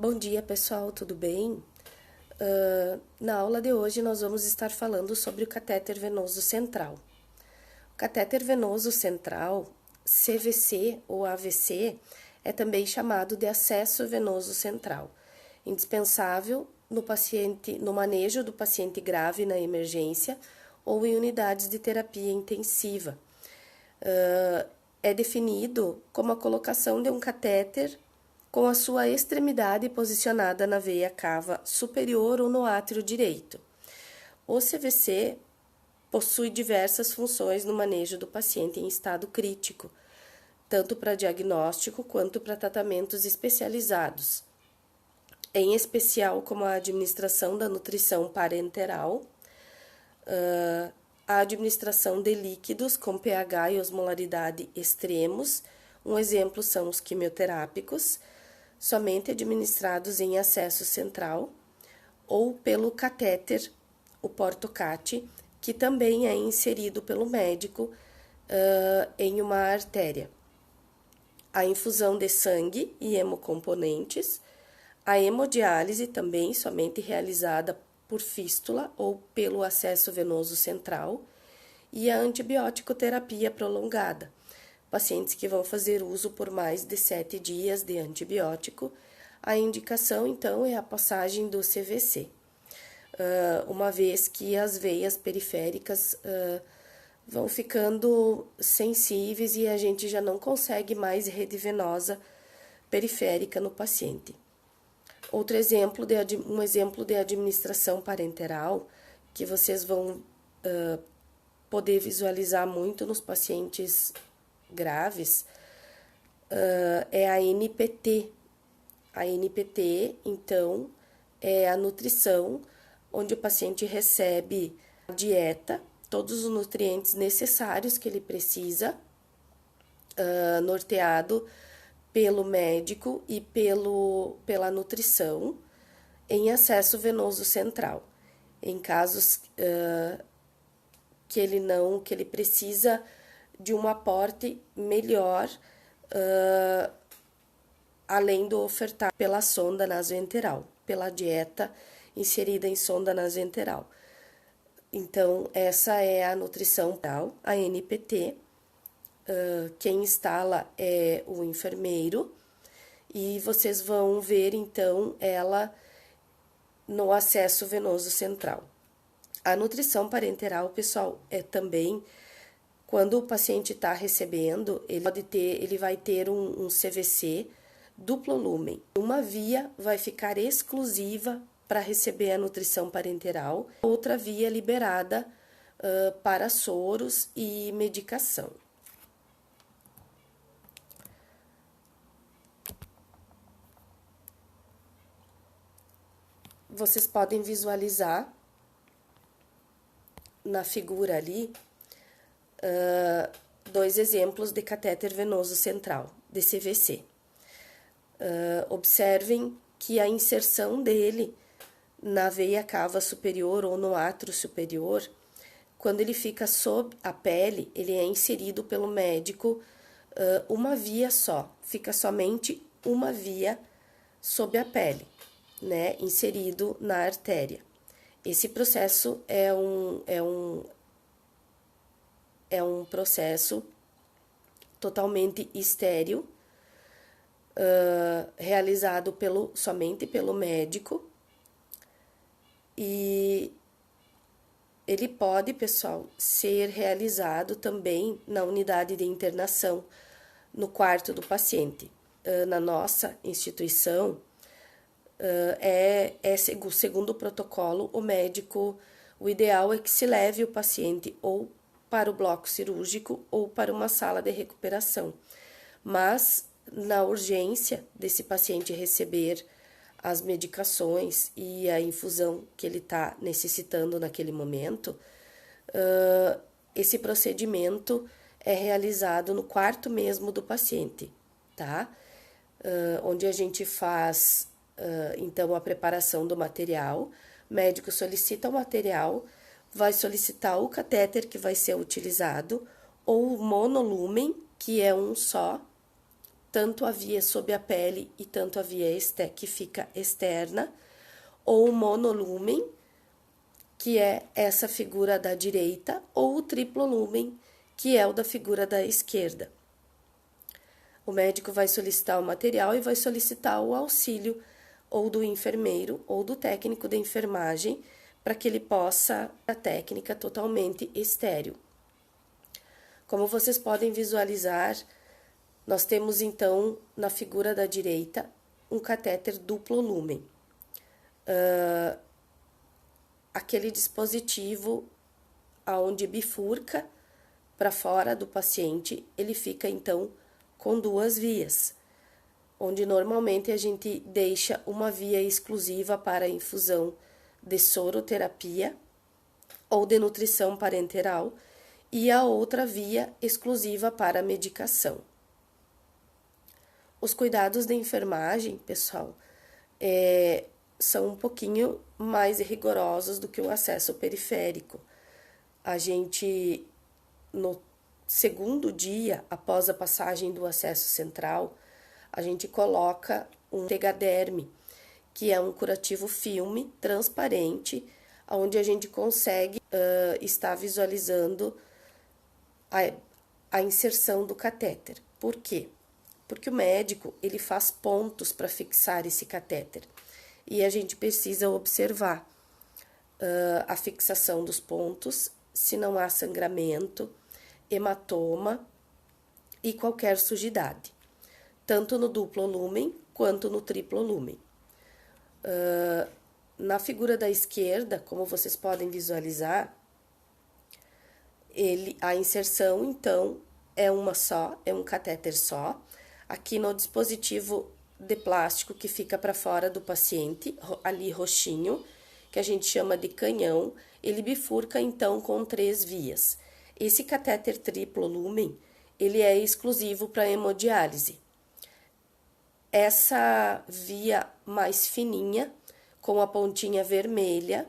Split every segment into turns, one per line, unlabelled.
Bom dia, pessoal, tudo bem? Na aula de hoje nós vamos estar falando sobre o catéter venoso central. O catéter venoso central, CVC ou AVC, é também chamado de acesso venoso central, indispensável no manejo do paciente grave na emergência ou em unidades de terapia intensiva. É definido como a colocação de um catéter com a sua extremidade posicionada na veia cava superior ou no átrio direito. O CVC possui diversas funções no manejo do paciente em estado crítico, tanto para diagnóstico quanto para tratamentos especializados, em especial como a administração da nutrição parenteral, a administração de líquidos com pH e osmolaridade extremos. Um exemplo são os quimioterápicos, somente administrados em acesso central, ou pelo catéter, o portocat, que também é inserido pelo médico em uma artéria. A infusão de sangue e hemocomponentes, a hemodiálise também somente realizada por fístula ou pelo acesso venoso central, e a antibiótico-terapia prolongada, pacientes que vão fazer uso por mais de 7 dias de antibiótico. A indicação, então, é a passagem do CVC, uma vez que as veias periféricas vão ficando sensíveis e a gente já não consegue mais rede venosa periférica no paciente. Outro exemplo um exemplo de administração parenteral que vocês vão poder visualizar muito nos pacientes graves é a NPT. A NPT, então, é a nutrição onde o paciente recebe a dieta, todos os nutrientes necessários que ele precisa, norteado pelo médico e pela nutrição, em acesso venoso central. Em casos que ele precisa de um aporte melhor, além do ofertado pela sonda nasoenteral, pela dieta inserida em sonda nasoenteral. Então, essa é a nutrição oral, a NPT. Quem instala é o enfermeiro, e vocês vão ver, então, ela no acesso venoso central. A nutrição parenteral, pessoal, é também quando o paciente está recebendo, ele vai ter um CVC duplo lumen. Uma via vai ficar exclusiva para receber a nutrição parenteral, outra via liberada para soros e medicação. Vocês podem visualizar na figura ali dois exemplos de catéter venoso central, de CVC. Observem que a inserção dele na veia cava superior ou no átrio superior, quando ele fica sob a pele, ele é inserido pelo médico uma via só, fica somente uma via sob a pele, né, inserido na artéria. Esse processo é um processo totalmente estéril, realizado somente pelo médico, e ele pode, pessoal, ser realizado também na unidade de internação, no quarto do paciente. Na nossa instituição, segundo o protocolo, o ideal é que se leve o paciente ou para o bloco cirúrgico ou para uma sala de recuperação. Mas, na urgência desse paciente receber as medicações e a infusão que ele está necessitando naquele momento, esse procedimento é realizado no quarto mesmo do paciente, tá? Onde a gente faz, então, a preparação do material, o médico solicita o material, vai solicitar o catéter que vai ser utilizado, ou o monolumen, que é um só, tanto a via sob a pele e tanto a via que fica externa, ou o monolumen, que é essa figura da direita, ou o triplolumen, que é o da figura da esquerda. O médico vai solicitar o material e vai solicitar o auxílio ou do enfermeiro ou do técnico de enfermagem para que ele possa a técnica totalmente estéril. Como vocês podem visualizar, nós temos então na figura da direita um catéter duplo lumen. Aquele dispositivo aonde bifurca para fora do paciente, ele fica então com duas vias, onde normalmente a gente deixa uma via exclusiva para a infusão de soroterapia ou de nutrição parenteral e a outra via exclusiva para a medicação. Os cuidados de enfermagem, pessoal, são um pouquinho mais rigorosos do que o acesso periférico. A gente, no segundo dia, após a passagem do acesso central, a gente coloca um tegaderme, que é um curativo filme transparente, onde a gente consegue estar visualizando a inserção do catéter. Por quê? Porque o médico, ele faz pontos para fixar esse catéter. E a gente precisa observar a fixação dos pontos, se não há sangramento, hematoma e qualquer sujidade, tanto no duplo lumen quanto no triplo lumen. Na figura da esquerda, como vocês podem visualizar, a inserção, então, é uma só, é um catéter só. Aqui no dispositivo de plástico que fica para fora do paciente, ali roxinho, que a gente chama de canhão, ele bifurca então com 3 vias. Esse catéter triplo lumen, ele é exclusivo para hemodiálise. Essa via mais fininha, com a pontinha vermelha,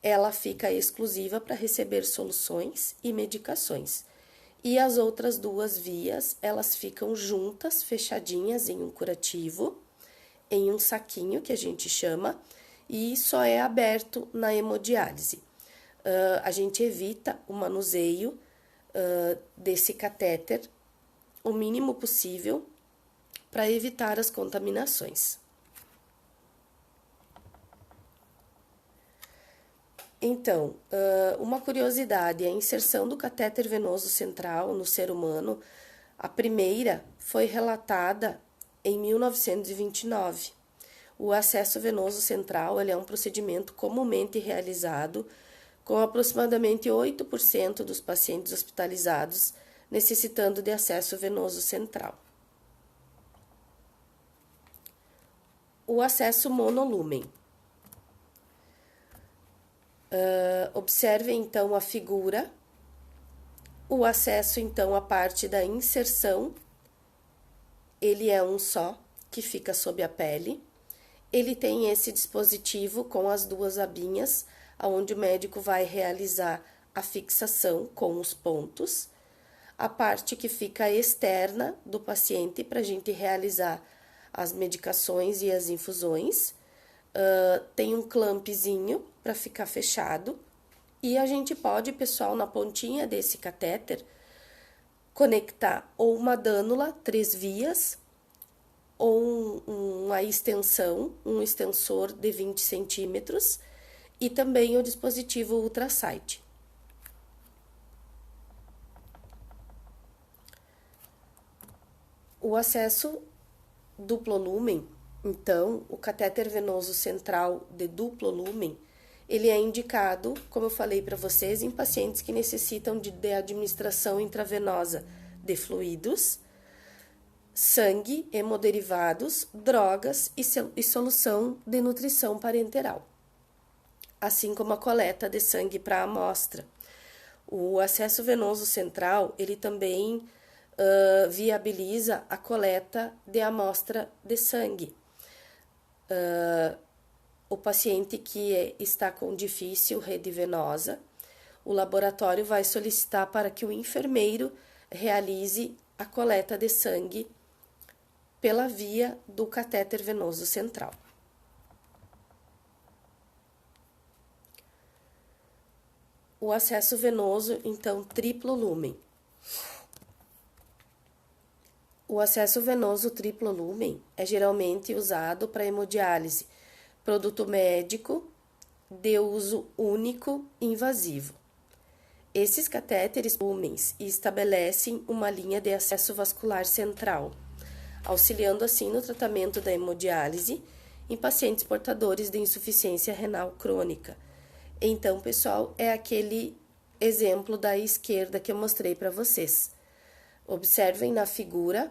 ela fica exclusiva para receber soluções e medicações. E as outras 2 vias, elas ficam juntas, fechadinhas em um curativo, em um saquinho que a gente chama, e só é aberto na hemodiálise. A gente evita o manuseio desse catéter o mínimo possível para evitar as contaminações. Então, uma curiosidade, a inserção do catéter venoso central no ser humano, a primeira foi relatada em 1929. O acesso venoso central ele é um procedimento comumente realizado com aproximadamente 8% dos pacientes hospitalizados necessitando de acesso venoso central. O acesso monolumen. Observe então a figura, o acesso então à parte da inserção, ele é um só, que fica sob a pele, ele tem esse dispositivo com as 2 abinhas, onde o médico vai realizar a fixação com os pontos, a parte que fica externa do paciente para a gente realizar as medicações e as infusões, tem um clampzinho para ficar fechado e a gente pode, pessoal, na pontinha desse catéter, conectar ou uma dânula 3 vias ou uma extensão, um extensor de 20 centímetros e também o dispositivo Ultrasight. O acesso duplo lumen, então, o catéter venoso central de duplo lumen, ele é indicado, como eu falei para vocês, em pacientes que necessitam de administração intravenosa de fluidos, sangue, hemoderivados, drogas e solução de nutrição parenteral, assim como a coleta de sangue para amostra. O acesso venoso central, ele também viabiliza a coleta de amostra de sangue. O paciente que está com difícil rede venosa, o laboratório vai solicitar para que o enfermeiro realize a coleta de sangue pela via do catéter venoso central. O acesso venoso, então, triplo lumen. O acesso venoso triplo lumen é geralmente usado para hemodiálise, produto médico de uso único invasivo. Esses catéteres lumens estabelecem uma linha de acesso vascular central, auxiliando assim no tratamento da hemodiálise em pacientes portadores de insuficiência renal crônica. Então, pessoal, é aquele exemplo da esquerda que eu mostrei para vocês. Observem na figura,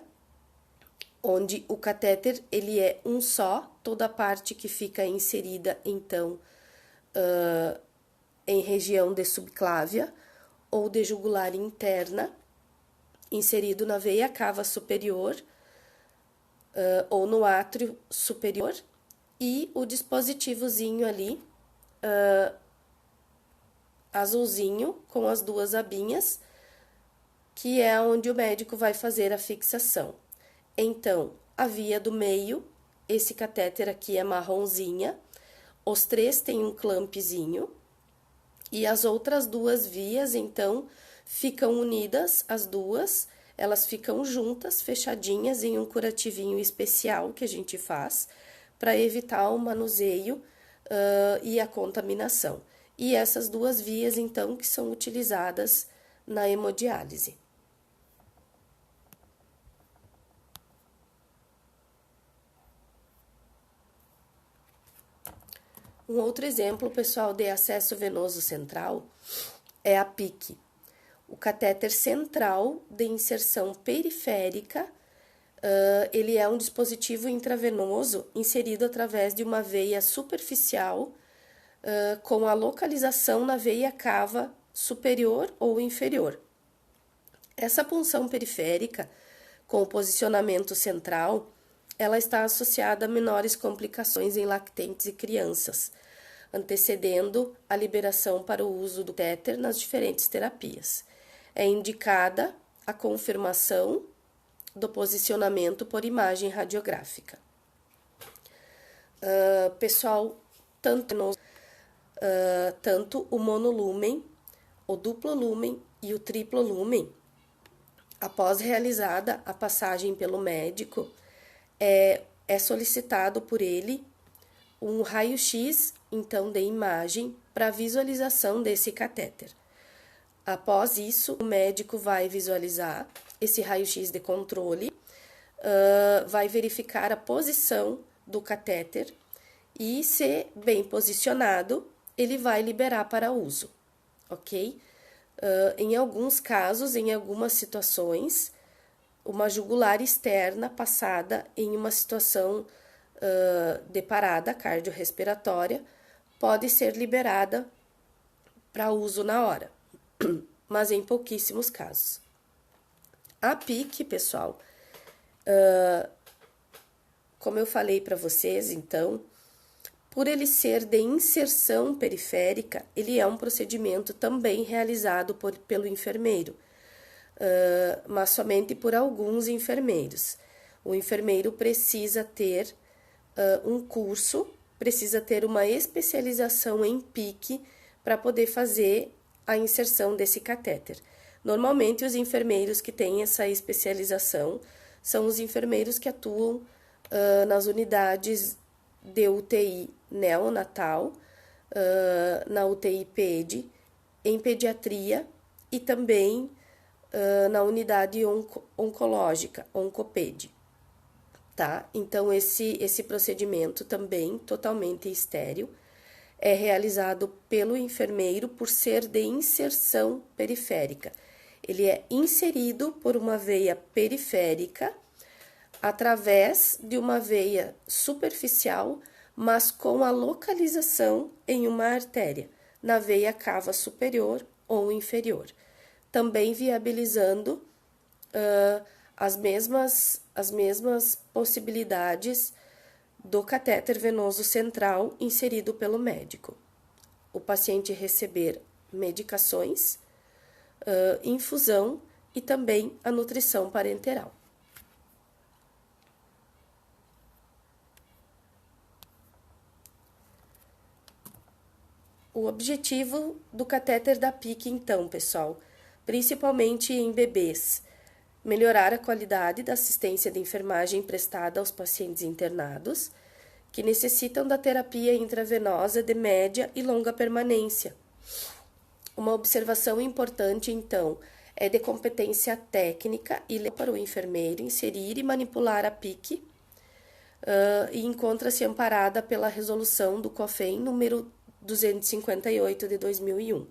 onde o catéter ele é um só, toda a parte que fica inserida, então, em região de subclávia ou de jugular interna, inserido na veia cava superior ou no átrio superior, e o dispositivozinho ali, azulzinho, com as duas abinhas, que é onde o médico vai fazer a fixação. Então, a via do meio, esse catéter aqui é marronzinha, os três têm um clampzinho, e as outras duas vias, então, ficam unidas, as duas, elas ficam juntas, fechadinhas em um curativinho especial que a gente faz, para evitar o manuseio e a contaminação. E essas duas vias, então, que são utilizadas na hemodiálise. Um outro exemplo, pessoal, de acesso venoso central é a PIC. O catéter central de inserção periférica, ele é um dispositivo intravenoso inserido através de uma veia superficial com a localização na veia cava superior ou inferior. Essa punção periférica, com o posicionamento central, ela está associada a menores complicações em lactentes e crianças, antecedendo a liberação para o uso do catéter nas diferentes terapias. É indicada a confirmação do posicionamento por imagem radiográfica. Pessoal, tanto o monolumen, o duplo lumen e o triplo lumen, após realizada a passagem pelo médico, é solicitado por ele um raio-x, então, de imagem para visualização desse catéter. Após isso, o médico vai visualizar esse raio-x de controle, vai verificar a posição do catéter e, se bem posicionado, ele vai liberar para uso, ok? Em alguns casos, em algumas situações, uma jugular externa passada em uma situação de parada cardiorrespiratória pode ser liberada para uso na hora, mas em pouquíssimos casos. A PIC, pessoal, como eu falei para vocês, então, por ele ser de inserção periférica, ele é um procedimento também realizado pelo enfermeiro, mas somente por alguns enfermeiros. O enfermeiro precisa ter um curso, precisa ter uma especialização em PIC para poder fazer a inserção desse catéter. Normalmente, os enfermeiros que têm essa especialização são os enfermeiros que atuam nas unidades de UTI neonatal, na UTI PED, em pediatria e também na unidade oncológica, Oncoped, tá? Então, esse procedimento também, totalmente estéril, é realizado pelo enfermeiro por ser de inserção periférica. Ele é inserido por uma veia periférica através de uma veia superficial, mas com a localização em uma artéria, na veia cava superior ou inferior, também viabilizando as mesmas possibilidades do catéter venoso central inserido pelo médico. O paciente receber medicações, infusão e também a nutrição parenteral. O objetivo do catéter da PIC, então, pessoal, principalmente em bebês, melhorar a qualidade da assistência de enfermagem prestada aos pacientes internados que necessitam da terapia intravenosa de média e longa permanência. Uma observação importante, então, é de competência técnica e para o enfermeiro inserir e manipular a PIC e encontra-se amparada pela resolução do COFEN número 258 de 2001.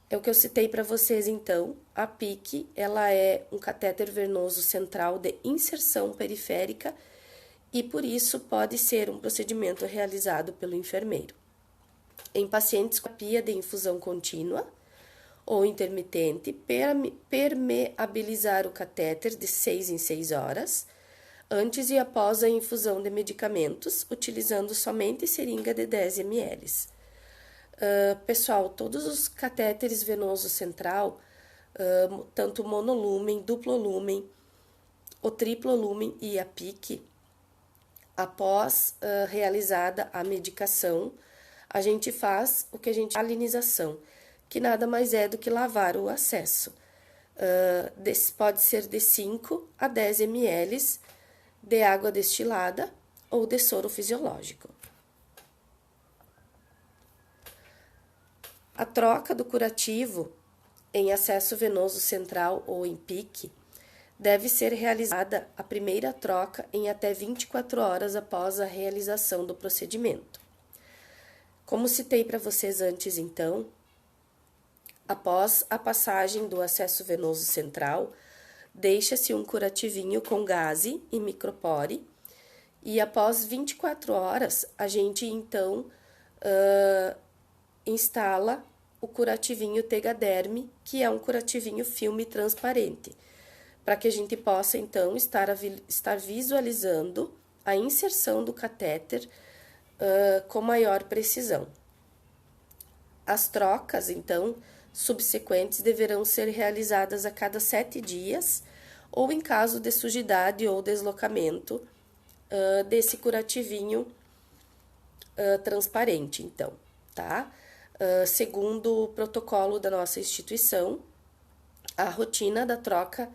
É o que eu citei para vocês, então. A PIC, ela é um catéter venoso central de inserção periférica e, por isso, pode ser um procedimento realizado pelo enfermeiro. Em pacientes com terapia de infusão contínua ou intermitente, permeabilizar o catéter de 6 em 6 horas, antes e após a infusão de medicamentos, utilizando somente seringa de 10 ml. Pessoal, todos os catéteres venoso central, tanto monolumen, duplo lumen, o triplo lumen e a PIC, após realizada a medicação, a gente faz o que a gente chama de salinização, que nada mais é do que lavar o acesso. Pode ser de 5 a 10 ml de água destilada ou de soro fisiológico. A troca do curativo em acesso venoso central ou em PIC deve ser realizada a primeira troca em até 24 horas após a realização do procedimento. Como citei para vocês antes, então, após a passagem do acesso venoso central, deixa-se um curativinho com gaze e micropore e após 24 horas a gente, então, instala o curativinho Tegaderm, que é um curativinho filme transparente, para que a gente possa, então, estar visualizando a inserção do catéter com maior precisão. As trocas, então, subsequentes deverão ser realizadas a cada 7 dias, ou em caso de sujidade ou deslocamento desse curativinho transparente, então, tá? Segundo o protocolo da nossa instituição, a rotina da troca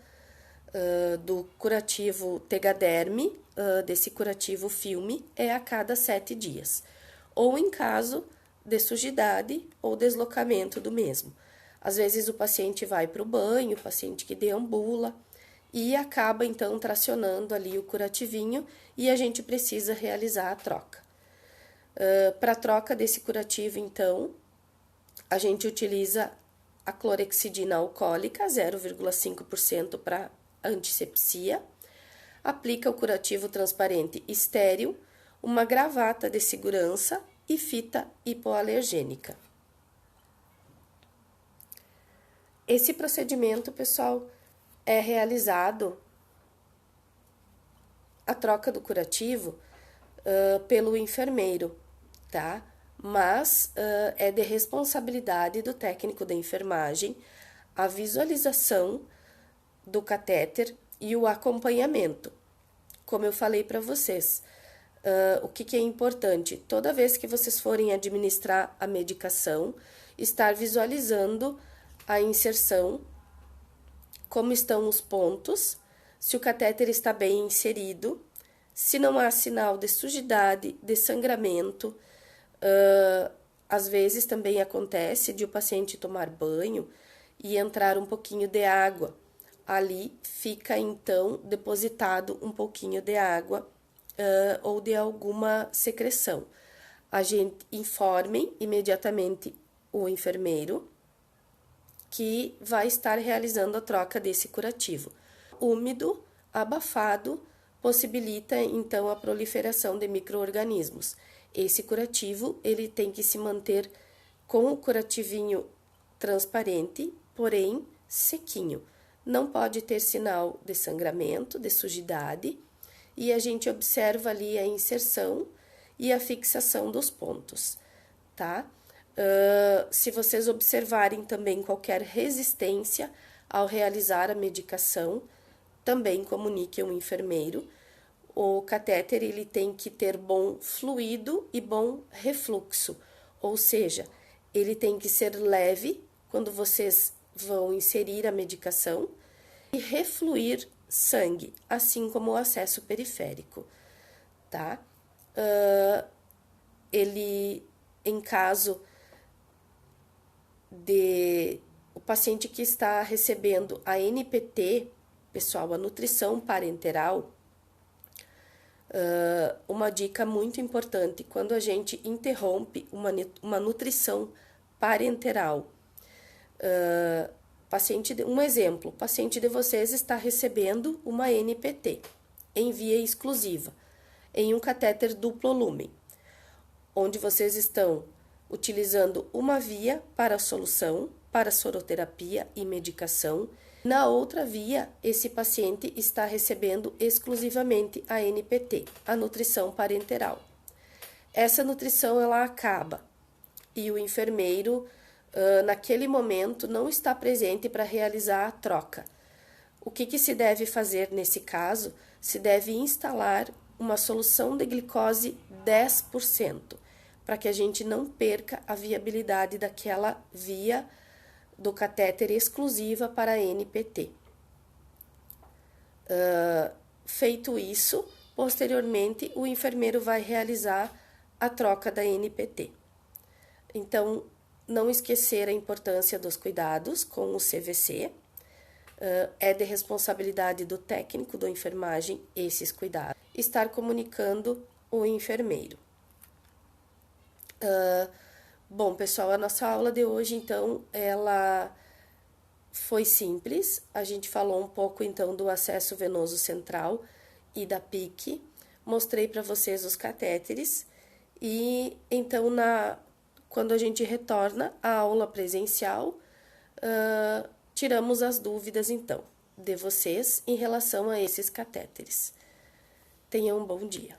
do curativo Tegaderm, desse curativo filme, é a cada 7 dias, ou em caso de sujidade ou deslocamento do mesmo. Às vezes o paciente vai para o banho, o paciente que deambula, e acaba então tracionando ali o curativinho e a gente precisa realizar a troca. Para a troca desse curativo, então, a gente utiliza a clorexidina alcoólica, 0,5% para antisepsia, aplica o curativo transparente estéril, uma gravata de segurança e fita hipoalergênica. Esse procedimento, pessoal, é realizado a troca do curativo pelo enfermeiro, tá? Mas é de responsabilidade do técnico da enfermagem a visualização do catéter e o acompanhamento. Como eu falei para vocês, o que é importante? Toda vez que vocês forem administrar a medicação, estar visualizando a inserção, como estão os pontos, se o catéter está bem inserido, se não há sinal de sujidade, de sangramento. Às vezes também acontece de o paciente tomar banho e entrar um pouquinho de água. Ali fica, então, depositado um pouquinho de água ou de alguma secreção. A gente informe imediatamente o enfermeiro que vai estar realizando a troca desse curativo. Úmido, abafado, possibilita, então, a proliferação de micro-organismos. Esse curativo, ele tem que se manter com o curativinho transparente, porém sequinho. Não pode ter sinal de sangramento, de sujidade, e a gente observa ali a inserção e a fixação dos pontos, tá? Se vocês observarem também qualquer resistência ao realizar a medicação, também comunique ao enfermeiro. O catéter, ele tem que ter bom fluido e bom refluxo, ou seja, ele tem que ser leve quando vocês vão inserir a medicação e refluir sangue, assim como o acesso periférico, tá? Ele, em caso de o paciente que está recebendo a NPT, pessoal, a nutrição parenteral, uma dica muito importante, quando a gente interrompe uma nutrição parenteral, um exemplo, o paciente de vocês está recebendo uma NPT em via exclusiva, em um catéter duplo lumen, onde vocês estão utilizando uma via para a solução, para soroterapia e medicação. Na outra via, esse paciente está recebendo exclusivamente a NPT, a nutrição parenteral. Essa nutrição ela acaba e o enfermeiro, naquele momento, não está presente para realizar a troca. O que se deve fazer nesse caso? Se deve instalar uma solução de glicose 10%, para que a gente não perca a viabilidade daquela via do catéter exclusiva para a NPT. Feito isso, posteriormente o enfermeiro vai realizar a troca da NPT. Então, não esquecer a importância dos cuidados com o CVC, é de responsabilidade do técnico da enfermagem esses cuidados. Estar comunicando o enfermeiro. Bom, pessoal, a nossa aula de hoje, então, ela foi simples. A gente falou um pouco, então, do acesso venoso central e da PIC. Mostrei para vocês os catéteres. E, então, quando a gente retorna à aula presencial, tiramos as dúvidas, então, de vocês em relação a esses catéteres. Tenham um bom dia.